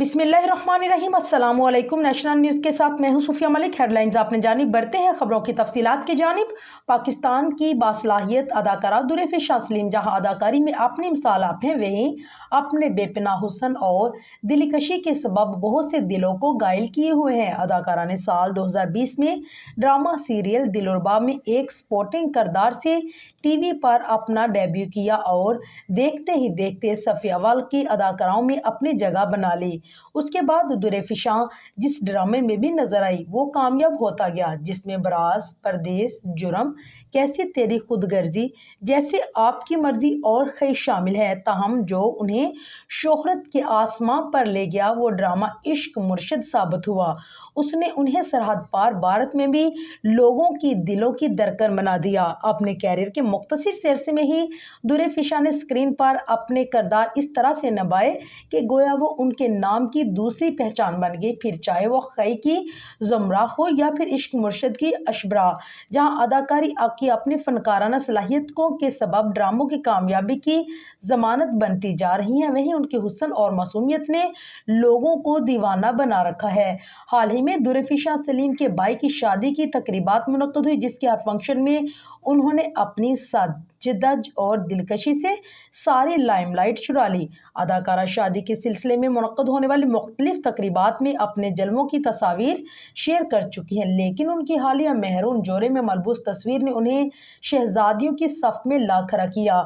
बिस्मिल्लाहिर्रहमानिर्रहीम। अस्सलाम वालेकुम। नेशनल न्यूज़ के साथ मैं हूं सुफिया मलिक। हेडलाइंस आपने जानिब बढ़ते हैं खबरों की तफसीलात की जानिब। पाकिस्तान की बासलाहियत अदाकारा दुरेफिशा सलीम जहां अदाकारी में अपनी मिसाल आप हैं, वहीं अपने बेपनाह हुस्न और दिलकशी के सबब बहुत से दिलों को घायल किए हुए हैं। अदाकारा ने साल 2020 में ड्रामा सीरियल दिलरुबा में एक स्पोर्टिंग किरदार से टीवी पर अपना डेब्यू किया और देखते ही देखते सफ़े अव्वल की अदाकाराओं में अपनी जगह बना ली। उसके बाद दुरेफिशा जिस ड्रामे में भी नजर आई वो कामयाब होता गया, जिसमें बरास, परदेस, जुर्म, कैसी तेरी खुदगर्जी जैसे आपकी मर्जी और कई शामिल है। ताहम जो उन्हें शोहरत के आसमां पर ले गया वो ड्रामा इश्क मुर्शिद साबित हुआ। उसने उन्हें सरहद पार भारत में भी लोगों की दिलों की धड़कन बना दिया। अपने कैरियर के मुख्तसर से अरसे में ही दुरेफिशा ने स्क्रीन पर अपने किरदार इस तरह से निभाए कि गोया वो उनके नाम की दूसरी पहचान बन गई, फिर चाहे वो खई की जुमरा हो या फिर इश्क मुर्शिद की अशबरा। जहां अदाकारी की अपनी फनकाराना सलाहियतों के सबब ड्रामों की कामयाबी की जमानत बनती जा रही है, वहीं उनके हुस्न और मासूमियत ने लोगों को दीवाना बना रखा है। हाल ही में दुरेफिशा सलीम के भाई की शादी की तकरीबात मुनक्कद हुई, जिसके हर फंक्शन में उन्होंने अपनी सजदज और दिलकशी से सारी लाइमलाइट चुरा ली। अदाकारा शादी के सिलसिले में मुनक्कद होने वाली मुख्तलिफ तकरीबात में अपने जलवों की तस्वीर शेयर कर चुकी हैं, लेकिन उनकी हालिया मेहरून जोरे में मलबूस तस्वीर ने उन्हें शहजादियों की सफ में ला खड़ा किया।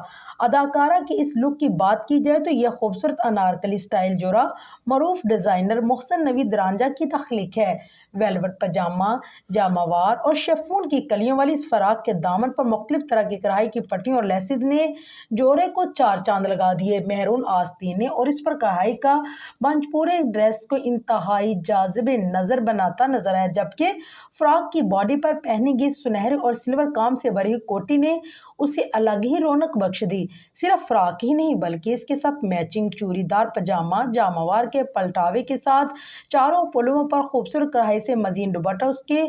अदाकारा के इस लुक की बात की जाए तो यह खूबसूरत अनारकली स्टाइल जोरा मरूफ डिज़ाइनर मोहसिन नवीद रांझा की तख्लीक है। वेलवेट पजामा, जामावार और शेफून की कलियों वाली इस फराक के दामन पर मुख्तलिफ तरह की कढ़ाई की पट्टियों और लेसिस ने जोरे को चार चांद लगा दिए। मेहरून आस्तीन ने और इस पर कढ़ाई का बंच पूरे ड्रेस को इंतहाई जाज़िब नजर बनाता नजर आया, जबकि फ्रॉक की बॉडी पर पहनी गई सुनहरे और सिल्वर काम से भरी हुई कोटी ने उसे अलग ही रौनक बख्श दी। सिर्फ फ्रॉक ही नहीं बल्कि इसके साथ मैचिंग चूड़ीदार पजामा, जामावार के पलटावे के साथ चारों पलों पर खूबसूरत कढ़ाई से मजीन दुपट्टा उसके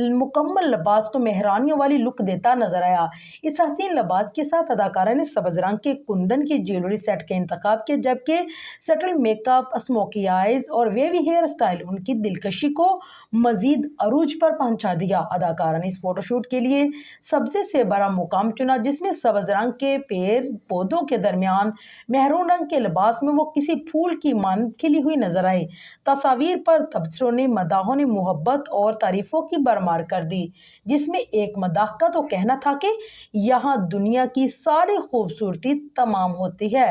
मुकम्मल लिबास को मेहरानियों वाली लुक देता नजर आया। इस हसीन लिबास के साथ अदाकारा ने सब्ज रंग के कुंदन की ज्वेलरी सेट का इंतखाब किया, जबकि सटल मेकअप, स्मोकी आईज और वेवी हेयर स्टाइल उनकी दिलकशी को मजीद अरूज पर पहुंचा दिया। अदाकारा ने इस फोटोशूट के लिए सबसे से बड़ा मुकाम चुना, जिसमें सब्ज रंग के पेड़ पौधों के दरमियान मेहरून रंग के लिबास में वो किसी फूल की मानद खिली हुई नजर आई। तस्वीर पर तबसरों ने, मदाहों ने मोहब्बत और तारीफों की बरमार कर दी, जिसमें एक मदाह का तो कहना था कि यहाँ दुनिया की सारी खूबसूरती तमाम होती है।